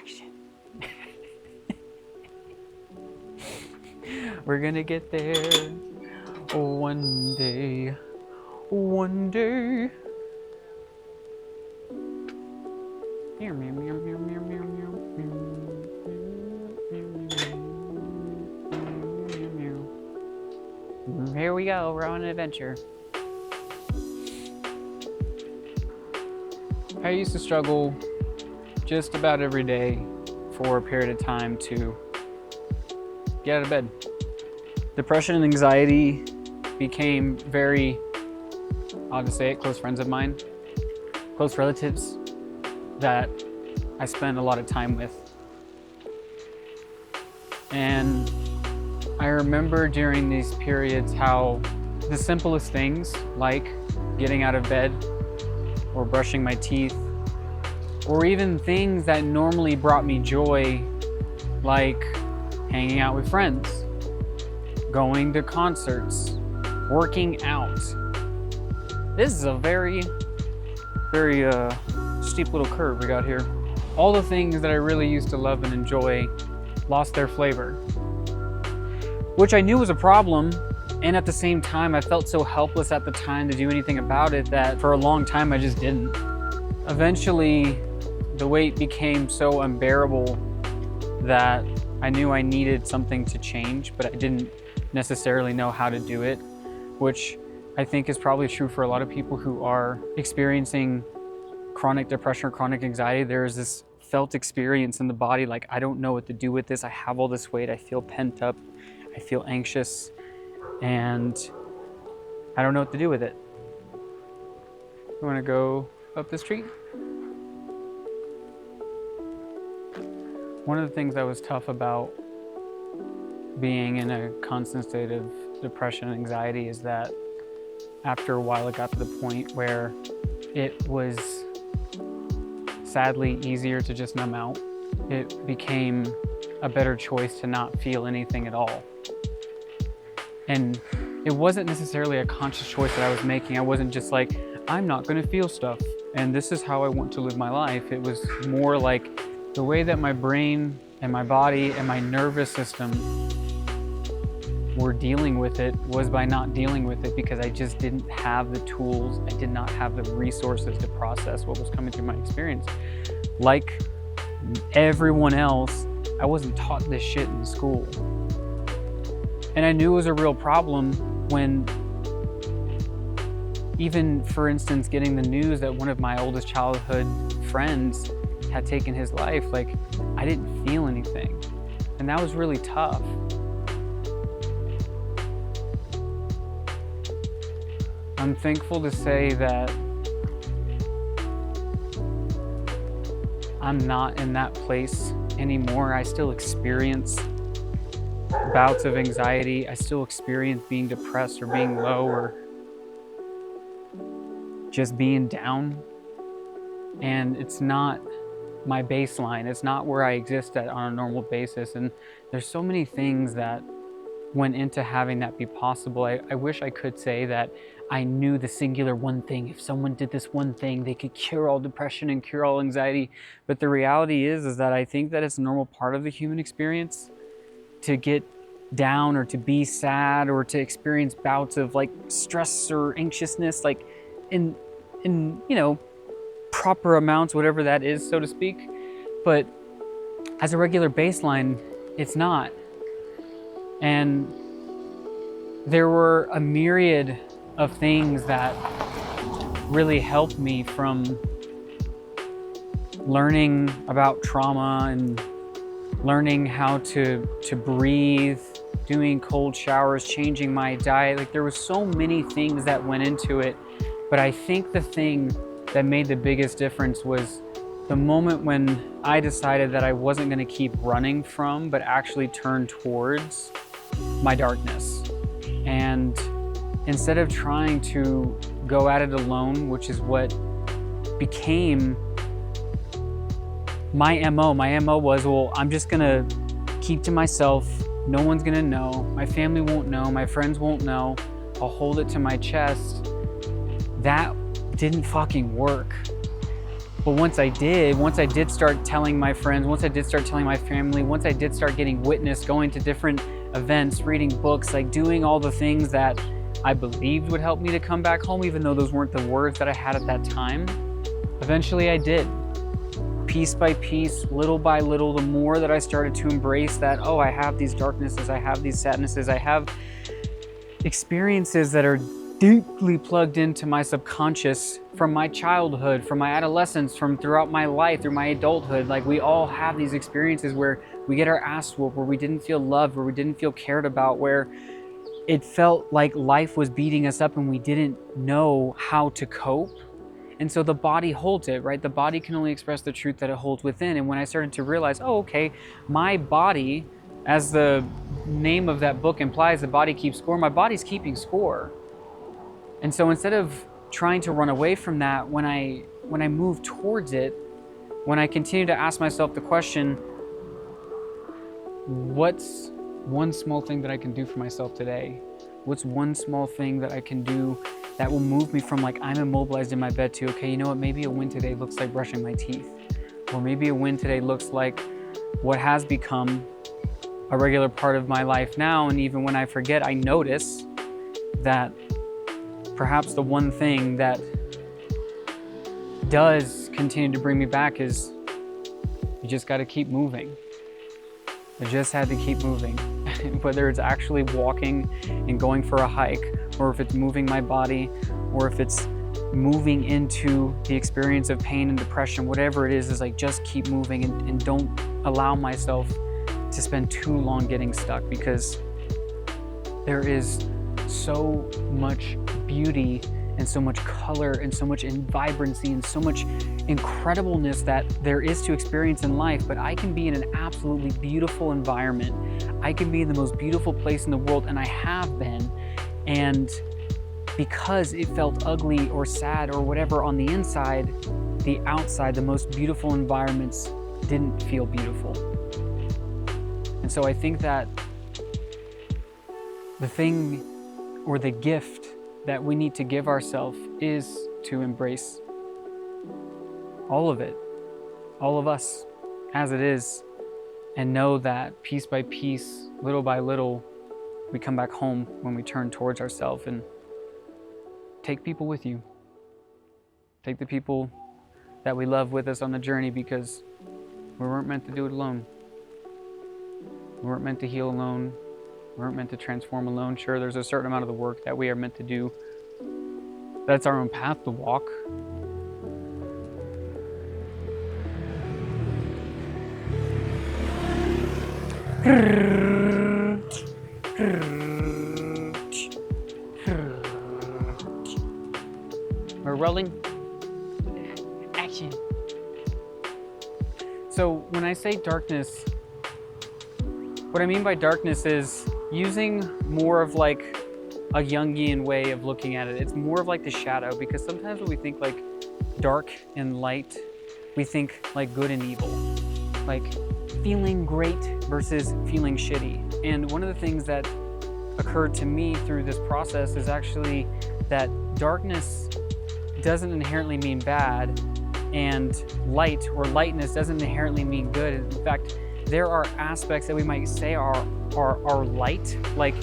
distraction. We're gonna get there one day. One day. Meow, meow, meow, meow, meow, meow, meow. Here we go, we're on an adventure. I used to struggle just about every day for a period of time to get out of bed. Depression and anxiety became very, I'll just say it, close friends of mine, close relatives that I spend a lot of time with. And I remember during these periods how the simplest things, like getting out of bed or brushing my teeth, or even things that normally brought me joy, like hanging out with friends, going to concerts, working out. This is a very steep little curve we got here. All the things that I really used to love and enjoy lost their flavor, which I knew was a problem. And at the same time, I felt so helpless at the time to do anything about it that for a long time I just didn't. Eventually, the weight became so unbearable that I knew I needed something to change, but I didn't necessarily know how to do it, which I think is probably true for a lot of people who are experiencing chronic depression or chronic anxiety. There's this felt experience in the body, like, I don't know what to do with this. I have all this weight, I feel pent up, I feel anxious, and I don't know what to do with it. You wanna go up the street? One of the things that was tough about being in a constant state of depression and anxiety is that after a while it got to the point where it was sadly easier to just numb out. It became a better choice to not feel anything at all. And it wasn't necessarily a conscious choice that I was making. I wasn't just like, I'm not gonna feel stuff and this is how I want to live my life. It was more like the way that my brain and my body and my nervous system were dealing with it was by not dealing with it, because I just didn't have the tools. I did not have the resources to process what was coming through my experience. Like everyone else, I wasn't taught this shit in school. And I knew it was a real problem when, even for instance, getting the news that one of my oldest childhood friends had taken his life, like, I didn't feel anything. And that was really tough. I'm thankful to say that I'm not in that place anymore. I still experience bouts of anxiety. I still experience being depressed or being low or just being down. And it's not my baseline. It's not where I exist at on a normal basis. And there's so many things that went into having that be possible. I wish I could say that I knew the singular one thing. If someone did this one thing, they could cure all depression and cure all anxiety. But the reality is that I think that it's a normal part of the human experience to get down or to be sad or to experience bouts of like stress or anxiousness, like in you know, proper amounts, whatever that is, so to speak. But as a regular baseline, it's not. And there were a myriad of things that really helped me, from learning about trauma and learning how to breathe, doing cold showers, changing my diet. Like, there was so many things that went into it. But I think the thing that made the biggest difference was the moment when I decided that I wasn't going to keep running from, but actually turn towards my darkness. And instead of trying to go at it alone, which is what became my MO. My MO was, well, I'm just gonna keep to myself. No one's gonna know. My family won't know. My friends won't know. I'll hold it to my chest. That didn't fucking work. But once I did start telling my friends, once I did start telling my family, once I did start getting witness, going to different events, reading books, like doing all the things that I believed would help me to come back home, even though those weren't the words that I had at that time, eventually I did. Piece by piece, little by little, the more that I started to embrace that, oh, I have these darknesses, I have these sadnesses, I have experiences that are deeply plugged into my subconscious from my childhood, from my adolescence, from throughout my life, through my adulthood. Like, we all have these experiences where we get our ass whooped, where we didn't feel loved, where we didn't feel cared about, where it felt like life was beating us up and we didn't know how to cope. And so the body holds it, right? The body can only express the truth that it holds within. And when I started to realize, oh, okay, my body, as the name of that book implies, the body keeps score, my body's keeping score. And so instead of trying to run away from that, when I move towards it, when I continue to ask myself the question, what's one small thing that I can do for myself today? What's one small thing that I can do that will move me from like I'm immobilized in my bed to, okay, you know what, maybe a win today looks like brushing my teeth. Or maybe a win today looks like what has become a regular part of my life now. And even when I forget, I notice that perhaps the one thing that does continue to bring me back is you just got to keep moving. I just had to keep moving. Whether it's actually walking and going for a hike, or if it's moving my body, or if it's moving into the experience of pain and depression, whatever it is like just keep moving and don't allow myself to spend too long getting stuck, because there is so much beauty and so much color and so much vibrancy and so much incredibleness that there is to experience in life. But I can be in an absolutely beautiful environment. I can be in the most beautiful place in the world, and I have been. And because it felt ugly or sad or whatever on the inside, the outside, the most beautiful environments didn't feel beautiful. And so I think that the thing or the gift that we need to give ourselves is to embrace all of it, all of us as it is, and know that piece by piece, little by little, we come back home when we turn towards ourselves. And take people with you. Take the people that we love with us on the journey, because we weren't meant to do it alone. We weren't meant to heal alone. We weren't meant to transform alone. Sure, there's a certain amount of the work that we are meant to do. That's our own path to walk. We're rolling. Action. So when I say darkness, what I mean by darkness is using more of like a Jungian way of looking at it. It's more of like the shadow, because sometimes when we think like dark and light, we think like good and evil, like feeling great versus feeling shitty. And one of the things that occurred to me through this process is actually that darkness doesn't inherently mean bad, and light or lightness doesn't inherently mean good. In fact, there are aspects that we might say are light, like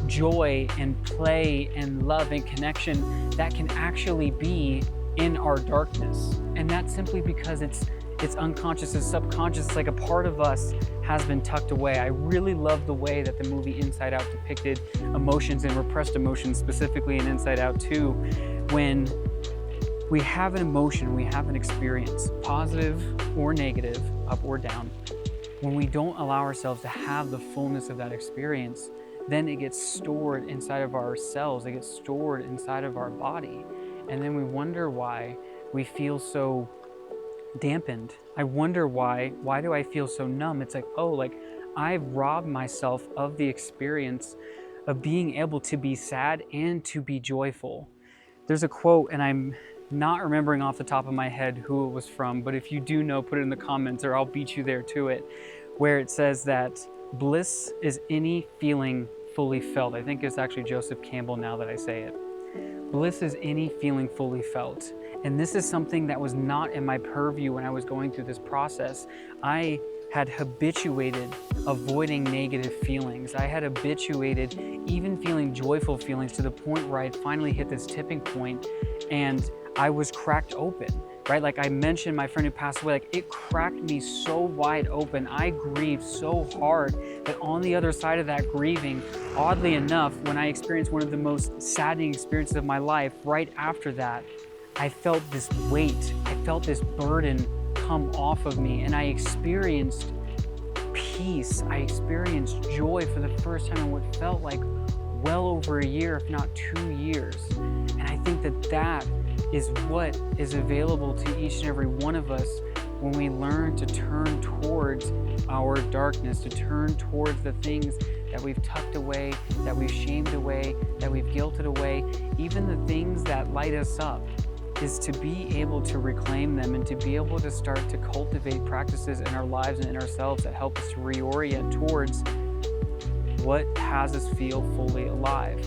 joy and play and love and connection, that can actually be in our darkness. And that's simply because it's unconscious, it's subconscious, it's like a part of us has been tucked away. I really love the way that the movie Inside Out depicted emotions and repressed emotions, specifically in Inside Out 2, when we have an emotion, we have an experience, positive or negative, up or down. When we don't allow ourselves to have the fullness of that experience, then it gets stored inside of our cells, it gets stored inside of our body. And then we wonder why we feel so dampened. I wonder why do I feel so numb? It's like, oh, like I've robbed myself of the experience of being able to be sad and to be joyful. There's a quote, and I'm not remembering off the top of my head who it was from, but if you do know, put it in the comments or I'll beat you there to it, where it says that bliss is any feeling fully felt. I think it's actually Joseph Campbell, now that I say it. Bliss is any feeling fully felt. And this is something that was not in my purview when I was going through this process. I had habituated avoiding negative feelings. I had habituated even feeling joyful feelings to the point where I had finally hit this tipping point and I was cracked open, right? Like I mentioned, my friend who passed away, like it cracked me so wide open. I grieved so hard that on the other side of that grieving, oddly enough, when I experienced one of the most saddening experiences of my life, right after that, I felt this weight, I felt this burden come off of me, and I experienced peace. I experienced joy for the first time in what felt like well over a year, if not 2 years. And I think that that is what is available to each and every one of us when we learn to turn towards our darkness, to turn towards the things that we've tucked away, that we've shamed away, that we've guilted away, even the things that light us up, is to be able to reclaim them and to be able to start to cultivate practices in our lives and in ourselves that help us to reorient towards what has us feel fully alive.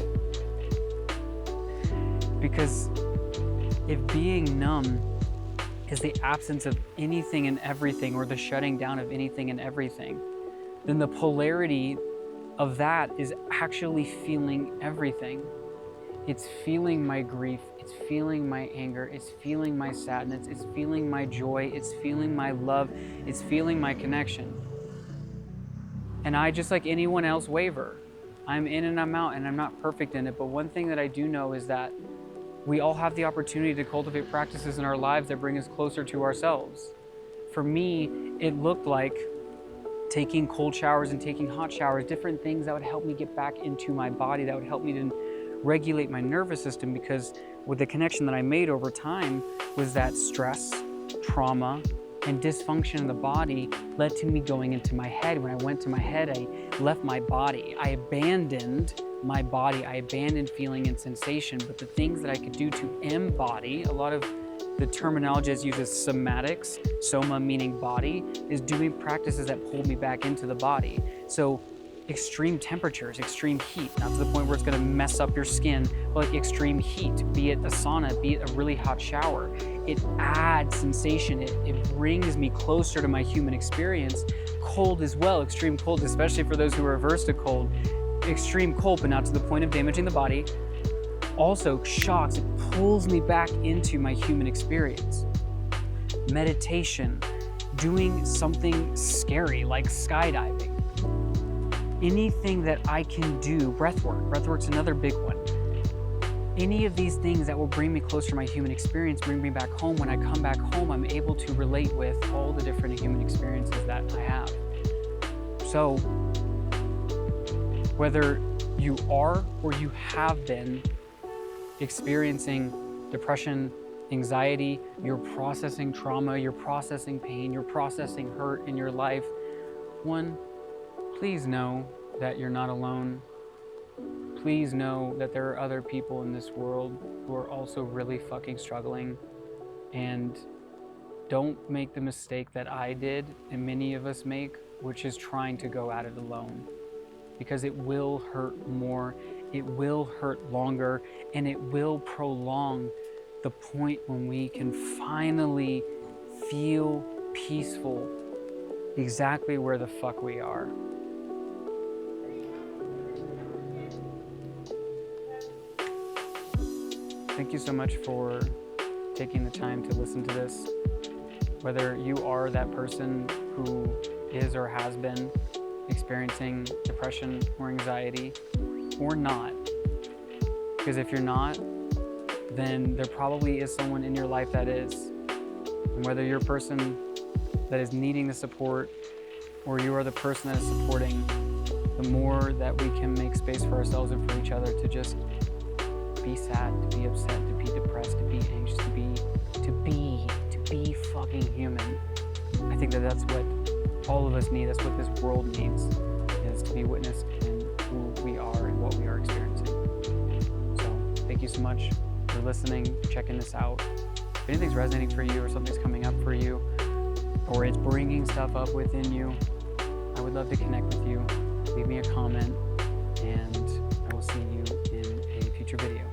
Because if being numb is the absence of anything and everything, or the shutting down of anything and everything, then the polarity of that is actually feeling everything. It's feeling my grief, it's feeling my anger, it's feeling my sadness, it's feeling my joy, it's feeling my love, it's feeling my connection. And I, just like anyone else, waver. I'm in and I'm out, and I'm not perfect in it, but one thing that I do know is that we all have the opportunity to cultivate practices in our lives that bring us closer to ourselves. For me, it looked like taking cold showers and taking hot showers, different things that would help me get back into my body, that would help me to regulate my nervous system, because with the connection that I made over time was that stress, trauma, and dysfunction in the body led to me going into my head. When I went to my head, I left my body. I abandoned my body. I abandoned feeling and sensation, but the things that I could do to embody, a lot of the terminology is used as somatics, soma meaning body, is doing practices that pulled me back into the body. So extreme temperatures, extreme heat, not to the point where it's gonna mess up your skin, but like extreme heat, be it a sauna, be it a really hot shower, it adds sensation, it brings me closer to my human experience. Cold as well, extreme cold, especially for those who are averse to cold, extreme cold, but not to the point of damaging the body. Also shocks, it pulls me back into my human experience. Meditation, doing something scary like skydiving, anything that I can do, breathwork. Breathwork's another big one. Any of these things that will bring me closer to my human experience, bring me back home. When I come back home, I'm able to relate with all the different human experiences that I have. So, whether you are or you have been experiencing depression, anxiety, you're processing trauma, you're processing pain, you're processing hurt in your life, one, please know that you're not alone. Please know that there are other people in this world who are also really fucking struggling. And don't make the mistake that I did and many of us make, which is trying to go at it alone. Because it will hurt more, it will hurt longer, and it will prolong the point when we can finally feel peaceful exactly where the fuck we are. Thank you so much for taking the time to listen to this. Whether you are that person who is or has been experiencing depression or anxiety or not, because if you're not, then there probably is someone in your life that is. And whether you're a person that is needing the support or you are the person that is supporting, the more that we can make space for ourselves and for each other to just be sad, to be upset, to be depressed, to be anxious, to be fucking human. I think that that's what all of us need. That's what this world needs, is to be witnessed in who we are and what we are experiencing. So thank you so much for listening, checking this out. If anything's resonating for you or something's coming up for you, or it's bringing stuff up within you, I would love to connect with you. Leave me a comment, and I will see you in a future video.